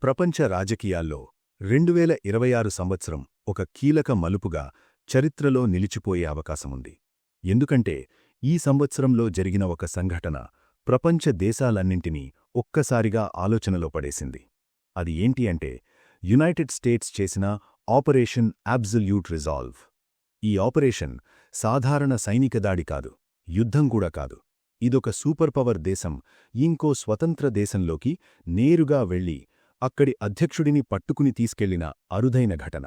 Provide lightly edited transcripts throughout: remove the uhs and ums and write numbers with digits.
ప్రపంచ రాజకీయాల్లో 2026 సంవత్సరం ఒక కీలక మలుపుగా చరిత్రలో నిలిచిపోయే అవకాశముంది. ఎందుకంటే ఈ సంవత్సరంలో జరిగిన ఒక సంఘటన ప్రపంచ దేశాలన్నింటినీ ఒక్కసారిగా ఆలోచనలో పడేసింది. అది ఏంటి అంటే యునైటెడ్ స్టేట్స్ చేసిన ఆపరేషన్ అబ్సల్యూట్ రిజాల్వ్. ఈ ఆపరేషన్ సాధారణ సైనిక దాడి కాదు, యుద్ధం కూడా కాదు. ఇదొక సూపర్ పవర్ దేశం ఇంకో స్వతంత్ర దేశంలోకి నేరుగా వెళ్లి అక్కడి అధ్యక్షుడిని పట్టుకుని తీసుకెళ్లిన అరుదైన ఘటన.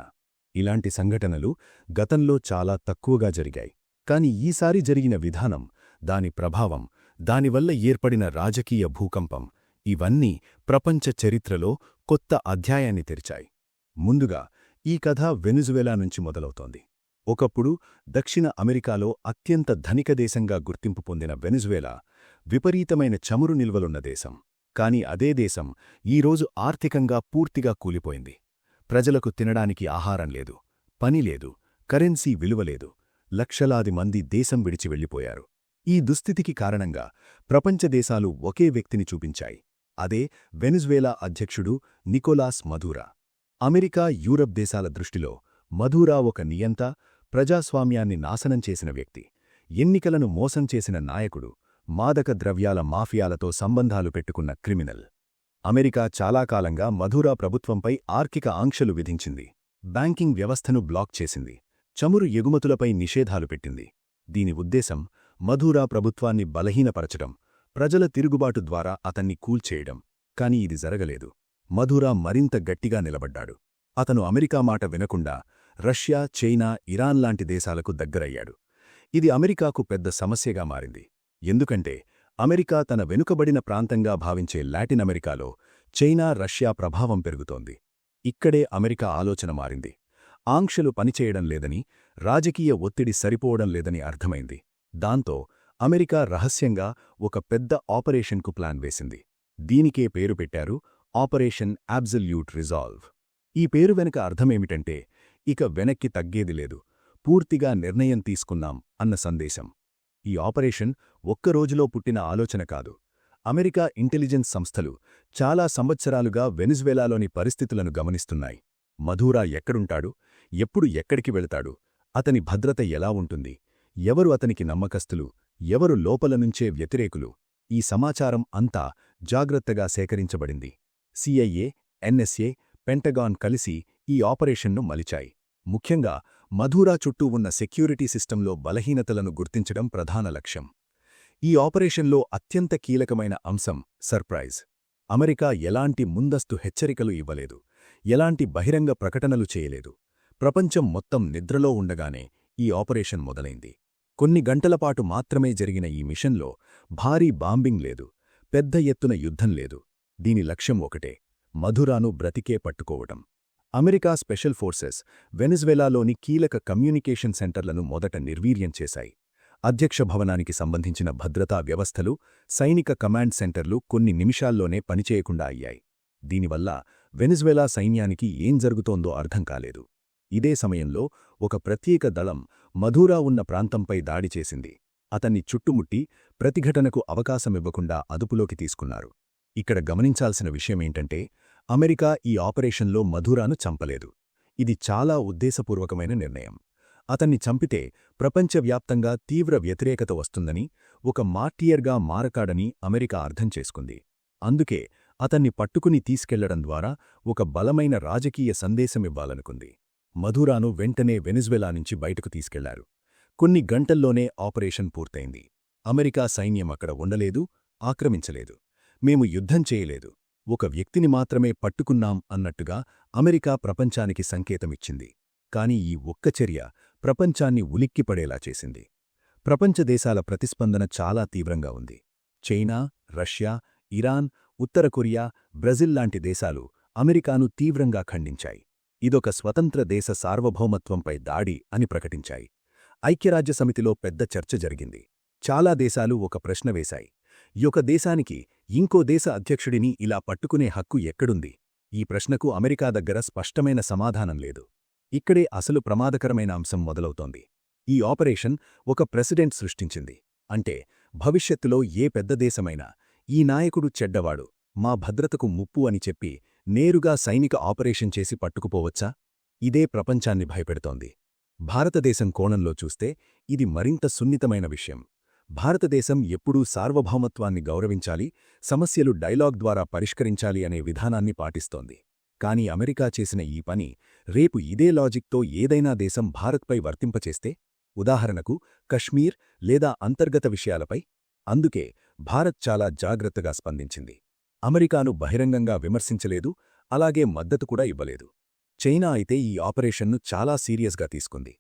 ఇలాంటి సంఘటనలు గతంలో చాలా తక్కువగా జరిగాయి. కాని ఈసారి జరిగిన విధానం, దాని ప్రభావం, దానివల్ల ఏర్పడిన రాజకీయ భూకంపం ఇవన్నీ ప్రపంచ చరిత్రలో కొత్త అధ్యాయాన్ని తెరిచాయి. ముందుగా ఈ కథ వెనుజువేలా నుంచి మొదలవుతోంది. ఒకప్పుడు దక్షిణ అమెరికాలో అత్యంత ధనిక దేశంగా గుర్తింపు పొందిన వెనుజువేలా విపరీతమైన చమురు నిల్వలున్న దేశం. కాని అదే దేశం ఈరోజు ఆర్థికంగా పూర్తిగా కూలిపోయింది. ప్రజలకు తినడానికి ఆహారం లేదు, పని లేదు, కరెన్సీ విలువలేదు. లక్షలాది మంది దేశం విడిచి వెళ్లిపోయారు. ఈ దుస్థితికి కారణంగా ప్రపంచ దేశాలు ఒకే వ్యక్తిని చూపించాయి. అదే వెనుజువేలా అధ్యక్షుడు నికోలాస్ మదూరా. అమెరికా, యూరప్ దేశాల దృష్టిలో మదూరా ఒక నియంత, ప్రజాస్వామ్యాన్ని నాశనం చేసిన వ్యక్తి, ఎన్నికలను మోసం చేసిన నాయకుడు, మాదక ద్రవ్యాల మాఫియాలతో సంబంధాలు పెట్టుకున్న క్రిమినల్. అమెరికా చాలా కాలంగా మదూరా ప్రభుత్వంపై ఆర్థిక ఆంక్షలు విధించింది. బ్యాంకింగ్ వ్యవస్థను బ్లాక్ చేసింది. చమురు ఎగుమతులపై నిషేధాలు పెట్టింది. దీని ఉద్దేశం మదూరా ప్రభుత్వాన్ని బలహీనపరచడం, ప్రజల తిరుగుబాటు ద్వారా అతన్ని కూల్చేయడం. కాని ఇది జరగలేదు. మదూరా మరింత గట్టిగా నిలబడ్డాడు. అతను అమెరికా మాట వినకుండా రష్యా, చైనా, ఇరాన్ లాంటి దేశాలకు దగ్గరయ్యాడు. ఇది అమెరికాకు పెద్ద సమస్యగా మారింది. ఎందుకంటే అమెరికా తన వెనుకబడిన ప్రాంతంగా భావించే లాటిన్ అమెరికాలో చైనా, రష్యా ప్రభావం పెరుగుతోంది. ఇక్కడే అమెరికా ఆలోచన మారింది. ఆంక్షలు పనిచేయడం లేదని, రాజకీయ ఒత్తిడి సరిపోవడం లేదని అర్థమైంది. దాంతో అమెరికా రహస్యంగా ఒక పెద్ద ఆపరేషన్కు ప్లాన్ వేసింది. దీనికే పేరు పెట్టారు ఆపరేషన్ అబ్సల్యూట్ రిజాల్వ్. ఈ పేరు వెనుక అర్థమేమిటంటే ఇక వెనక్కి తగ్గేది లేదు, పూర్తిగా నిర్ణయం తీసుకున్నాం అన్న సందేశం. ఈ ఆపరేషన్ ఒక్కరోజులో పుట్టిన ఆలోచన కాదు. అమెరికా ఇంటెలిజెన్స్ సంస్థలు చాలా సంవత్సరాలుగా వెనుజువేలాలోని పరిస్థితులను గమనిస్తున్నాయి. మదూరా ఎక్కడుంటాడు, ఎప్పుడు ఎక్కడికి వెళతాడు, అతని భద్రత ఎలా ఉంటుంది, ఎవరు అతనికి నమ్మకస్తులు, ఎవరు లోపలనుంచే వ్యతిరేకులు, ఈ సమాచారం అంతా జాగ్రత్తగా సేకరించబడింది. సిఐఏ, ఎన్ఎస్ఏ, పెంటగాన్ కలిసి ఈ ఆపరేషన్ను మలిచాయి. ముఖ్యంగా మదూరా చుట్టూ ఉన్న సెక్యూరిటీ సిస్టంలో బలహీనతలను గుర్తించడం ప్రధాన లక్ష్యం. ఈ ఆపరేషన్లో అత్యంత కీలకమైన అంశం సర్ప్రైజ్. అమెరికా ఎలాంటి ముందస్తు హెచ్చరికలు ఇవ్వలేదు, ఎలాంటి బహిరంగ ప్రకటనలు చేయలేదు. ప్రపంచం మొత్తం నిద్రలో ఉండగానే ఈ ఆపరేషన్ మొదలైంది. కొన్ని గంటలపాటు మాత్రమే జరిగిన ఈ మిషన్లో భారీ బాంబింగ్ లేదు, పెద్ద ఎత్తున యుద్ధం లేదు. దీని లక్ష్యం ఒకటే, మదూరాను బ్రతికే పట్టుకోవటం. అమెరికా స్పెషల్ ఫోర్సెస్ వెనుజువేలాలోని కీలక కమ్యూనికేషన్ సెంటర్లను మొదట నిర్వీర్యం చేశాయి. అధ్యక్ష భవనానికి సంబంధించిన భద్రతా వ్యవస్థలు, సైనిక కమాండ్ సెంటర్లు కొన్ని నిమిషాల్లోనే పనిచేయకుండా అయ్యాయి. దీనివల్ల వెనుజువేలా సైన్యానికి ఏం జరుగుతోందో అర్థం కాలేదు. ఇదే సమయంలో ఒక ప్రత్యేక దళం మదూరా ఉన్న ప్రాంతంపై దాడి చేసింది. అతన్ని చుట్టుముట్టి ప్రతిఘటనకు అవకాశమివ్వకుండా అదుపులోకి తీసుకున్నారు. ఇక్కడ గమనించాల్సిన విషయమేంటంటే అమెరికా ఈ ఆపరేషన్లో మదూరాను చంపలేదు. ఇది చాలా ఉద్దేశపూర్వకమైన నిర్ణయం. అతన్ని చంపితే ప్రపంచవ్యాప్తంగా తీవ్ర వ్యతిరేకత వస్తుందని, ఒక మార్టియర్గా మారకాడని అమెరికా అర్థం చేసుకుంది. అందుకే అతన్ని పట్టుకుని తీసుకెళ్లడం ద్వారా ఒక బలమైన రాజకీయ సందేశమివ్వాలనుకుంది. మదూరాను వెంటనే వెనుజువేలా నుంచి బయటకు తీసుకెళ్లారు. కొన్ని గంటల్లోనే ఆపరేషన్ పూర్తయింది. అమెరికా సైన్యం అక్కడ ఉండలేదు, ఆక్రమించలేదు. మేము యుద్ధం చేయలేదు, ఒక వ్యక్తిని మాత్రమే పట్టుకున్నాం అన్నట్టుగా అమెరికా ప్రపంచానికి సంకేతమిచ్చింది. కాని ఈ ఒక్క చర్య ప్రపంచాన్ని ఉలిక్కిపడేలా చేసింది. ప్రపంచ దేశాల ప్రతిస్పందన చాలా తీవ్రంగా ఉంది. చైనా, రష్యా, ఇరాన్, ఉత్తర కొరియా, బ్రెజిల్ లాంటి దేశాలు అమెరికాను తీవ్రంగా ఖండించాయి. ఇదొక స్వతంత్ర దేశ సార్వభౌమత్వంపై దాడి అని ప్రకటించాయి. ఐక్యరాజ్యసమితిలో పెద్ద చర్చ జరిగింది. చాలా దేశాలు ఒక ప్రశ్న వేశాయి, ఒక దేశానికి ఇంకో దేశ అధ్యక్షుడిని ఇలా పట్టుకునే హక్కు ఎక్కడుంది? ఈ ప్రశ్నకు అమెరికా దగ్గర స్పష్టమైన సమాధానం లేదు. ఇక్కడే అసలు ప్రమాదకరమైన అంశం మొదలవుతోంది. ఈ ఆపరేషన్ ఒక ప్రెసిడెంట్ సృష్టించింది. అంటే భవిష్యత్తులో ఏ పెద్ద దేశమైనా ఈ నాయకుడు చెడ్డవాడు, మా భద్రతకు ముప్పు అని చెప్పి నేరుగా సైనిక ఆపరేషన్ చేసి పట్టుకుపోవచ్చా? ఇదే ప్రపంచాన్ని భయపెడుతోంది. భారతదేశం కోణంలో చూస్తే ఇది మరింత సున్నితమైన విషయం. భారతదేశం ఎప్పుడూ సార్వభౌమత్వాన్ని గౌరవించాలి, సమస్యలు డైలాగ్ ద్వారా పరిష్కరించాలి అనే విధానాన్ని పాటిస్తోంది. కాని అమెరికా చేసిన ఈ పని రేపు ఇదే లాజిక్తో ఏదైనా దేశం భారత్పై వర్తింపచేస్తే, ఉదాహరణకు కశ్మీర్ లేదా అంతర్గత విషయాలపై. అందుకే భారత్ చాలా జాగ్రత్తగా స్పందించింది. అమెరికాను బహిరంగంగా విమర్శించలేదు, అలాగే మద్దతు కూడా ఇవ్వలేదు. చైనా అయితే ఈ ఆపరేషన్ను చాలా సీరియస్గా తీసుకుంది.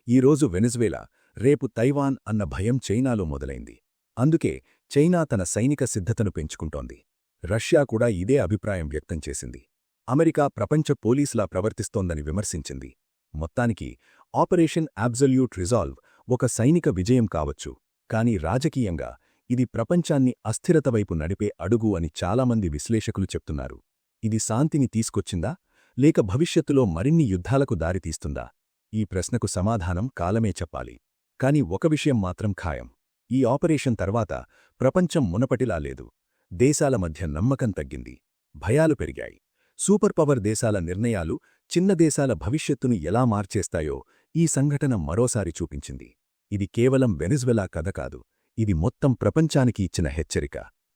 ఈరోజు వెనిజువేలా, రేపు తైవాన్ అన్న భయం చైనాలో మొదలైంది. అందుకే చైనా తన సైనిక సిద్ధతను పెంచుకుంటోంది. రష్యా కూడా ఇదే అభిప్రాయం వ్యక్తం చేసింది. అమెరికా ప్రపంచ పోలీసులా ప్రవర్తిస్తోందని విమర్శించింది. మొత్తానికి ఆపరేషన్ అబ్సల్యూట్ రిజాల్వ్ ఒక సైనిక విజయం కావచ్చు, కానీ రాజకీయంగా ఇది ప్రపంచాన్ని అస్థిరత వైపు నడిపే అడుగు అని చాలామంది విశ్లేషకులు చెప్తున్నారు. ఇది శాంతిని తీసుకొచ్చిందా, లేక భవిష్యత్తులో మరిన్ని యుద్ధాలకు దారితీస్తుందా? ఈ ప్రశ్నకు సమాధానం కాలమే చెప్పాలి. కాని ఒక విషయం మాత్రం ఖాయం. ఈ ఆపరేషన్ తర్వాత ప్రపంచం మునపటిలా లేదు. దేశాల మధ్య నమ్మకం తగ్గింది, భయాలు పెరిగాయి. సూపర్ పవర్ దేశాల నిర్ణయాలు చిన్న దేశాల భవిష్యత్తును ఎలా మార్చేస్తాయో ఈ సంఘటన మరోసారి చూపించింది. ఇది కేవలం వెనిజువెలా కథ కాదు, ఇది మొత్తం ప్రపంచానికి ఇచ్చిన హెచ్చరిక.